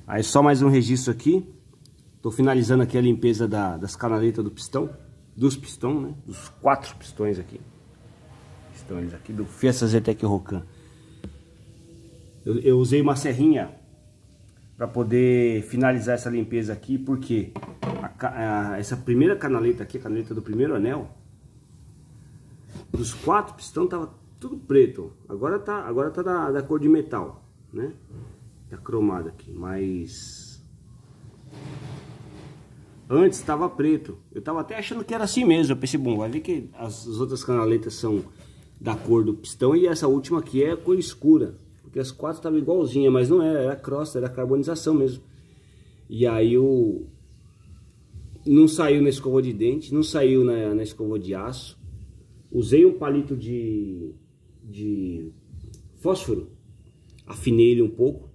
Aí só mais um registro aqui. Tô finalizando aqui a limpeza das canaletas do pistão. Dos pistões, né? Dos 4 pistões aqui. Estão eles aqui do Fiesta Zetec Rocan. Eu usei uma serrinha para poder finalizar essa limpeza aqui, porque essa primeira canaleta aqui, a canaleta do primeiro anel, dos 4 pistões tava tudo preto. Agora tá da cor de metal, né? Tá cromado aqui, mas antes tava preto. Eu tava até achando que era assim mesmo. Eu pensei, bom, vai ver que as outras canaletas são da cor do pistão e essa última aqui é a cor escura. Porque as 4 estavam igualzinha, mas não era crosta, era carbonização mesmo. E aí não saiu na escova de dente, não saiu na escova de aço. Usei um palito de fósforo, afinei ele um pouco.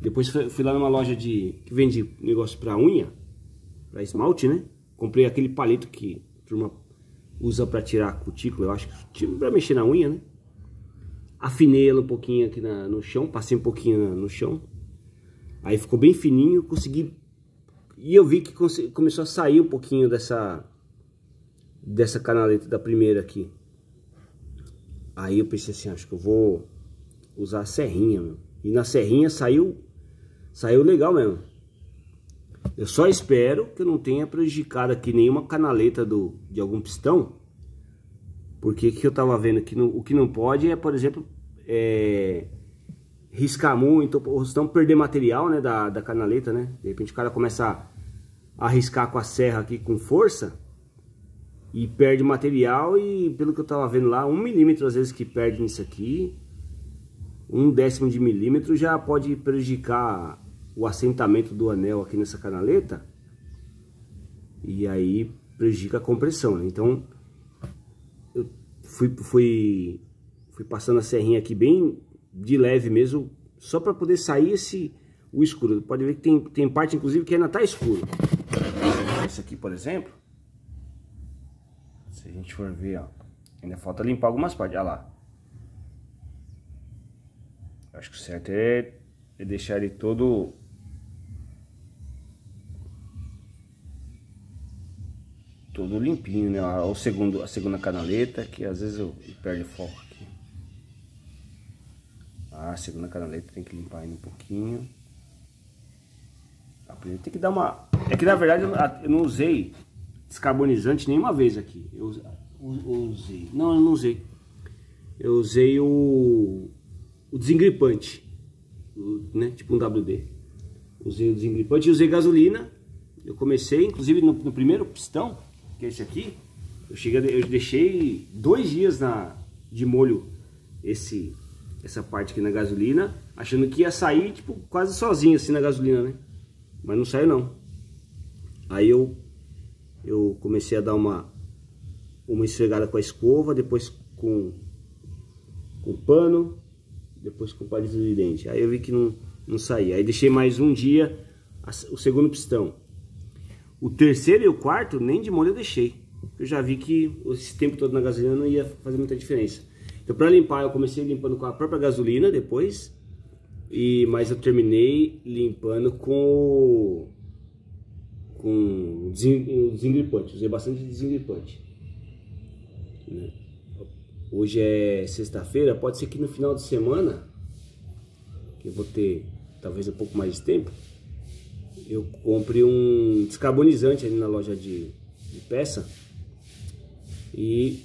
Depois fui lá numa loja que vende negócio para unha, para esmalte, né? Comprei aquele palito que a turma usa para tirar a cutícula, eu acho que para mexer na unha, né? Afinei ela um pouquinho aqui no chão, passei um pouquinho no chão. Aí ficou bem fininho, consegui. E eu vi que começou a sair um pouquinho dessa canaleta da primeira aqui. Aí eu pensei assim, acho que eu vou usar a serrinha, meu. E na serrinha saiu legal mesmo. Eu só espero que eu não tenha prejudicado aqui nenhuma canaleta de algum pistão. Porque que eu tava vendo que o que não pode é, por exemplo, riscar muito, ou então perder material, né, da canaleta, né? De repente o cara começa a riscar com a serra aqui com força e perde material, e pelo que eu tava vendo lá, 1 milímetro às vezes que perde nisso aqui, 1/10 de milímetro já pode prejudicar o assentamento do anel aqui nessa canaleta, e aí prejudica a compressão, né? Então eu fui passando a serrinha aqui bem de leve mesmo, só para poder sair o escuro. Pode ver que tem parte inclusive que ainda tá escuro. Esse aqui, por exemplo, se a gente for ver, ó, ainda falta limpar algumas partes. Olha lá. Acho que o certo é deixar ele todo limpinho, né? A segunda canaleta, que às vezes eu perdo foco aqui. A segunda canaleta tem que limpar ainda um pouquinho. A primeira tem que dar uma... É que na verdade eu não usei descarbonizante nenhuma vez aqui. Eu usei... Não, eu não usei. Eu usei o desengripante, né? Tipo um WD. Usei o desengripante e usei gasolina. Eu comecei, inclusive no primeiro pistão, que é esse aqui, eu deixei 2 dias de molho essa parte aqui na gasolina, achando que ia sair tipo quase sozinho assim na gasolina, né? Mas não saiu não. Aí eu comecei a dar uma esfregada com a escova, depois com pano, depois com palito de dente. Aí eu vi que não saía. Aí deixei mais um dia o segundo pistão. O terceiro e o quarto nem de molho eu deixei. Eu já vi que esse tempo todo na gasolina não ia fazer muita diferença. Então para limpar eu comecei limpando com a própria gasolina depois. Mas eu terminei limpando com desengripante. Usei bastante desengripante, né? Hoje é sexta-feira, pode ser que no final de semana, que eu vou ter talvez um pouco mais de tempo, eu compre um descarbonizante ali na loja de peça e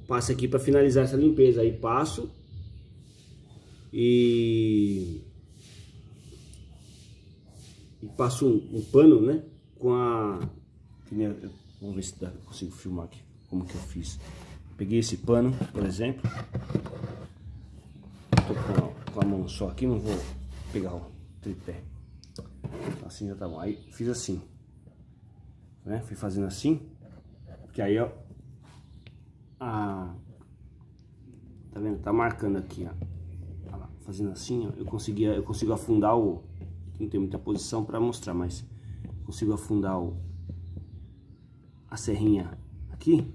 passo aqui para finalizar essa limpeza. Aí passo e passo um pano, né, com a... Vamos ver se consigo filmar aqui como que eu fiz. Peguei esse pano, por exemplo, tô com a mão só aqui, não vou pegar o tripé. Assim já tá bom. Aí fiz assim, né? Fui fazendo assim, porque aí ó, tá vendo? Tá marcando aqui, ó. Olha lá, fazendo assim, ó, eu consigo afundar não tem muita posição para mostrar, mas consigo afundar a serrinha aqui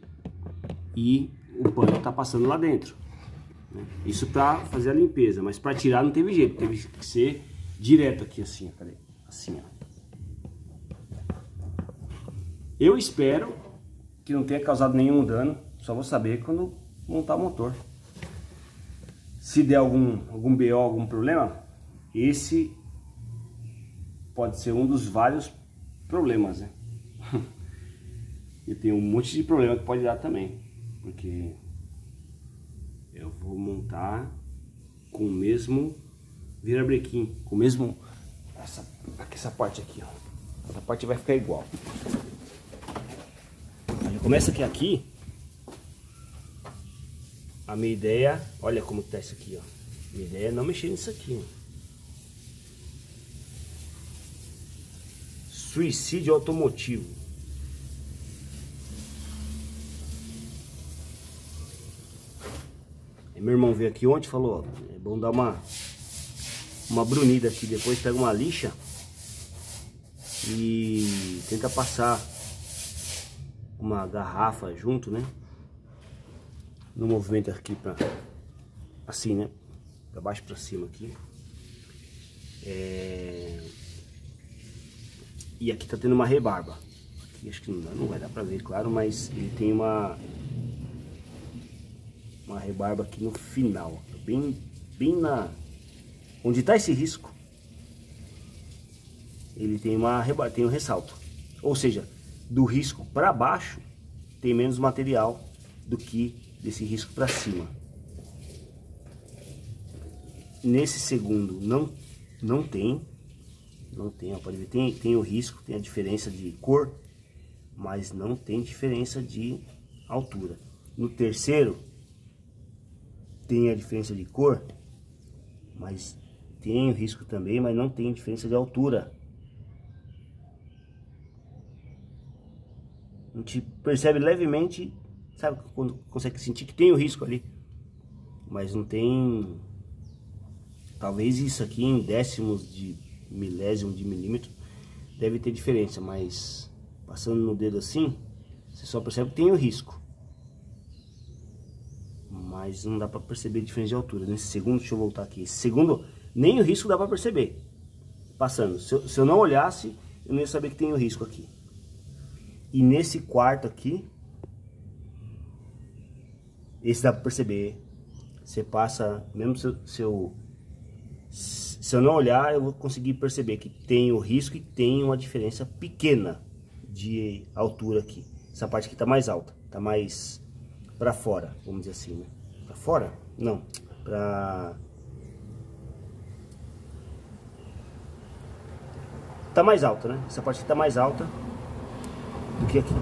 e o pano tá passando lá dentro, né? Isso para fazer a limpeza, mas para tirar não teve jeito, teve que ser direto aqui assim, cadê? Assim, ó. Eu espero que não tenha causado nenhum dano, só vou saber quando montar o motor. Se der algum BO, algum problema, esse pode ser um dos vários problemas, né? E tem um monte de problema que pode dar também, porque eu vou montar com o mesmo virabrequim, com o mesmo essa parte aqui, ó. Essa parte vai ficar igual. Aí começa que aqui a minha ideia, olha como tá isso aqui, ó. Minha ideia é não mexer nisso aqui, ó. Suicídio automotivo. Aí meu irmão veio aqui ontem e falou, ó, é bom dar uma brunida aqui, depois pega uma lixa e tenta passar uma garrafa junto, né? No movimento aqui pra assim, né? Pra baixo pra cima aqui. E aqui tá tendo uma rebarba. Aqui acho que não vai dar pra ver, claro, mas ele tem uma rebarba aqui no final, bem na onde tá esse risco. Ele tem tem um ressalto. Ou seja, do risco para baixo tem menos material do que desse risco para cima. Nesse segundo não tem, ó, pode ver, tem o risco, tem a diferença de cor, mas não tem diferença de altura. No terceiro tem a diferença de cor, mas tem o risco também, mas não tem diferença de altura. A gente percebe levemente, sabe, quando consegue sentir que tem o risco ali, mas não tem. Talvez isso aqui em décimos de milésimo de milímetro deve ter diferença, mas passando no dedo assim, você só percebe que tem o risco, mas não dá para perceber a diferença de altura. Nesse segundo, deixa eu voltar aqui, esse segundo nem o risco dá para perceber passando. Se eu não olhasse, eu não ia saber que tem o risco aqui. E nesse quarto aqui, esse dá para perceber. Você passa, mesmo se eu não olhar, eu vou conseguir perceber que tem o risco e tem uma diferença pequena de altura aqui. Essa parte aqui tá mais alta, tá mais para fora, vamos dizer assim, né? Para fora? Não, tá mais alta, né? Essa parte aqui tá mais alta do que aqui,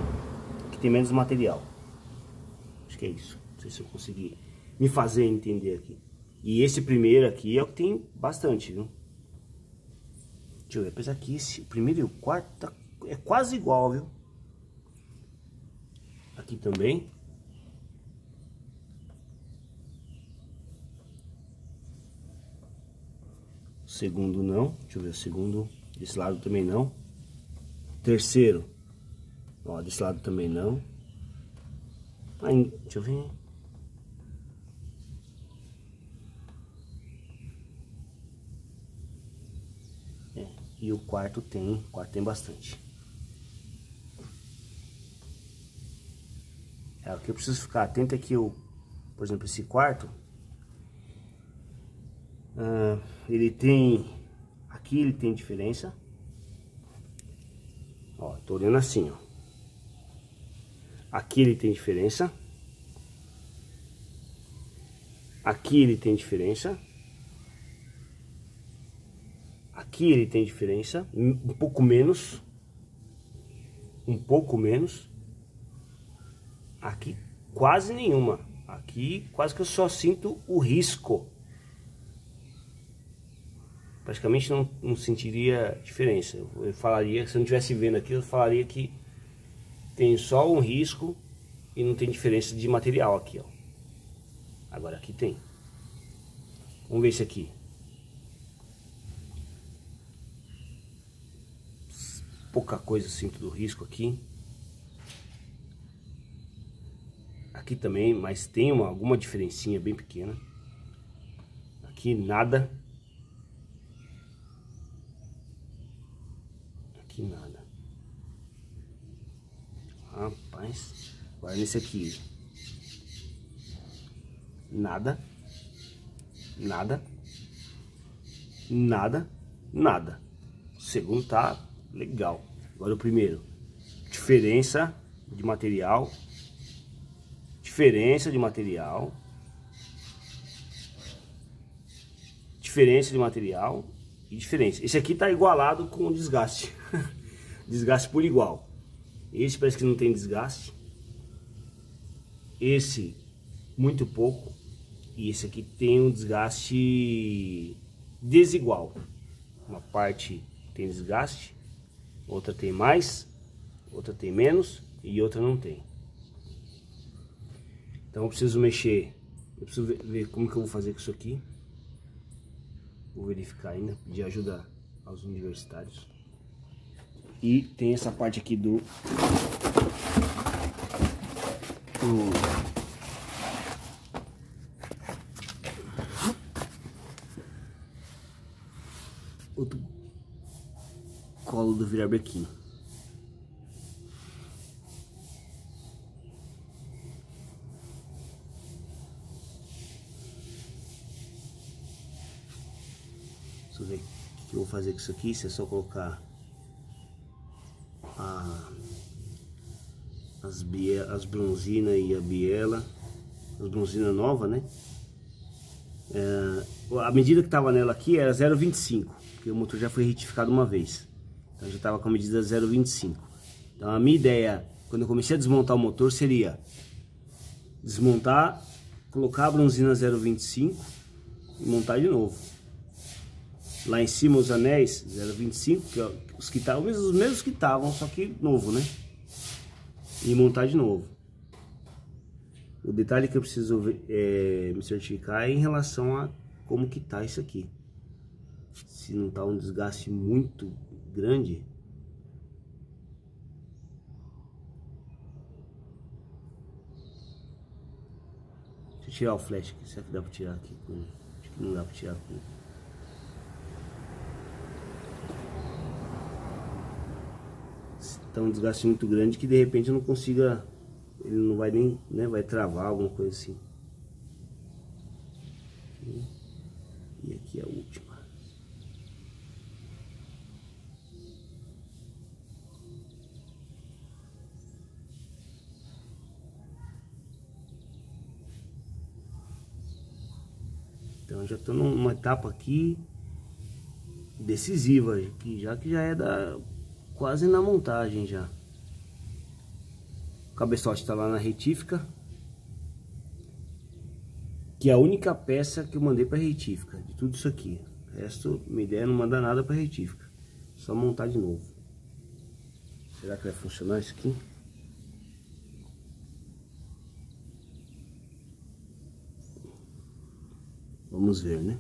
que tem menos material. Acho que é isso. Não sei se eu consegui me fazer entender aqui. E esse primeiro aqui é o que tem bastante, viu? Deixa eu ver, apesar que esse primeiro e o quarto é quase igual, viu? Aqui também. O segundo não. Deixa eu ver, o segundo desse lado também não. Terceiro, ó, desse lado também não. Aí, deixa eu ver. E o quarto tem bastante. O que eu preciso ficar atento é que por exemplo, esse quarto, ele tem, aqui ele tem diferença. Ó, tô olhando assim, ó. Aqui ele tem diferença. Aqui ele tem diferença. Aqui ele tem diferença, um pouco menos. Um pouco menos. Aqui quase nenhuma. Aqui quase que eu só sinto o risco. Praticamente não sentiria diferença. Eu falaria, se eu não estivesse vendo aqui, eu falaria que tem só um risco e não tem diferença de material aqui, ó. Agora aqui tem. Vamos ver esse aqui. Pouca coisa eu sinto do risco aqui. Aqui também, mas tem alguma diferencinha bem pequena. Aqui nada. aqui nada. Rapaz, agora nesse aqui. Nada. Nada. Nada. Nada. O segundo tá legal. Agora o primeiro. Diferença de material. Diferença de material. Diferença de material. E diferença. Esse aqui tá igualado com o desgaste. Desgaste por igual. Esse parece que não tem desgaste. Esse muito pouco. E esse aqui tem um desgaste desigual. Uma parte tem desgaste, outra tem mais, outra tem menos e outra não tem. Então eu preciso mexer, eu preciso ver como que eu vou fazer com isso aqui. Vou verificar ainda, pedir ajuda aos universitários. E tem essa parte aqui do outro colo do virabrequim. Deixa eu ver o que eu vou fazer com isso aqui. Se é só colocar as bronzinas e a biela, as bronzinas novas, né? A medida que estava nela aqui era 0,25, porque o motor já foi retificado uma vez, então já estava com a medida 0,25. Então a minha ideia, quando eu comecei a desmontar o motor, seria desmontar, colocar a bronzina 0,25 e montar de novo. Lá em cima os anéis 0,25, que é os que estavam, os mesmos que estavam, só que novo, né? E montar de novo. O detalhe que eu preciso me certificar é em relação a como que tá isso aqui. Se não tá um desgaste muito grande. Deixa eu tirar o flash aqui. Será que dá pra tirar aqui? Acho que não dá pra tirar com... Tá um desgaste muito grande que de repente eu não consiga, ele não vai nem, né, vai travar alguma coisa assim. E aqui é a última. Então já tô numa etapa aqui decisiva, que já é quase na montagem já. O cabeçote tá lá na retífica, que é a única peça que eu mandei para retífica de tudo isso aqui. O resto, minha ideia é não mandar nada para retífica, só montar de novo. Será que vai funcionar isso aqui? Vamos ver, né?